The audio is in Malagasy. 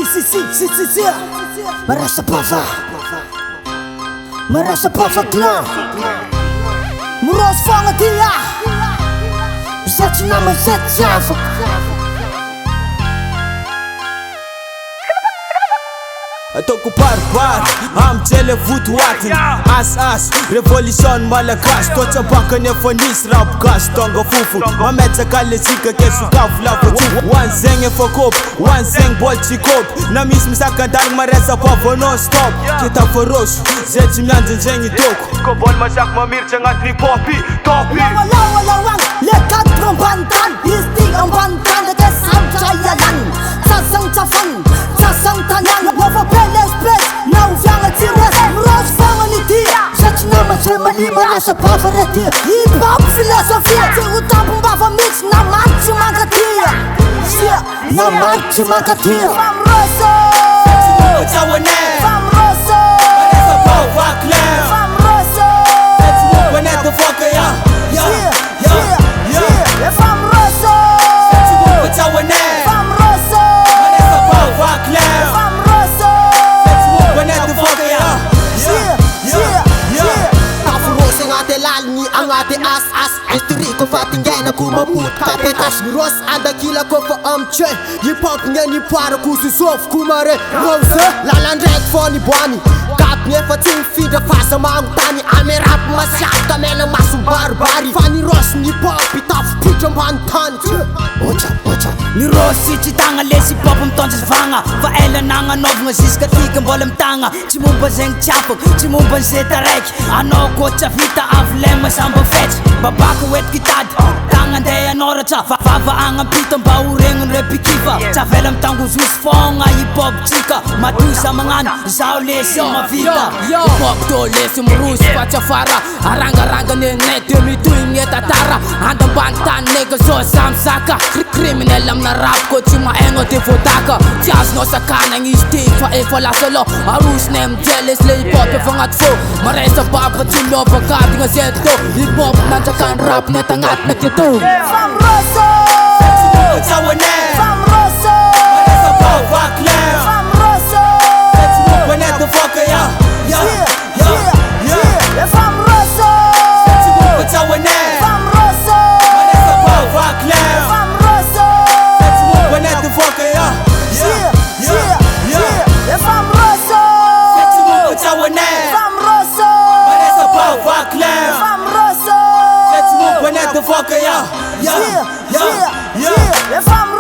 Si. Merasa pava klar Moros fanga dia Zet je naar me zet zelf Toko barbar, am cele vutuatin As, revolution malakas Tocha baka nefonis rap gas Tonga fufu, mametsa kalesika Kesu kafu lava tu One zeng e fokop, one zeng bol chikop Na mismo sakandar maresa pavo non stop Kita feroz, zet mianzen zengi toko Kobol masak mamircha nga tripopi, topi Lawang, lekat rombantan Istig ang bantan Lekas ang jayalan Sasang chafan, sasang tanang Wava peles pes, now vyanga tiras Moros fanga ni dia Zet je naar me zet mali marasa pava retia Hip-hop filosofia Te utapong bava mix Na matje makatia Na matje makatia Van Rosso Van Rosso Maresa pava klar Van Rosso Wanneer de fucker ja Van Rosso Van Rosso Maresa pava klar Van Rosso Wanneer de fucker ja Afros ang ate lalni, ang ate as History ko fatingay na kumamut Kapetas ni Ross, anda kila ko fa amche Hip-hop nga ni para kususof kumare Rose, lalandrek for ni Bonnie Kat niya fa ting feed fasa maang tani Ame rap masyad kami lang masong barbari Fanny Ross ni pop, itaf pitang pantan Ocha Ni Rossi ci tanga lesi popum tonjas vanga Va ela nanga novnga ziska tika mbolem tanga Ci mumpa zeng chapuk, ci mumpa zeta rek Ano ko chafita aflema samba fetch Babaka wet kitad, tangan de anora cha Vava anga pitang baurengan repikiva Cha velam tangu zusfonga hip-hop chika Matu sa mangan, sao lesi mavita Hip-hop to lesi murus pachafara Aranga net demi tuing tatara Andang bantan nega zo samsaka Criminal am na rap ko chima engo te fotaka Jazz no sakana ng istig fa la solo Arus nem jealous le hip-hop e fangat fo Maresa baba chilo pagkati nga zeto Hip-hop nanjakan rap netangat na kito Van Rosso Van Rosso Maresa pava klar Van Rosso Wanneer de fucker ja Van Rosso Van Rosso Maresa pava klar Van Rosso Wanneer de fucker ja Van Rosso Van Rosso Maresa pava klar Van Rosso Wanneer de fucker ja Van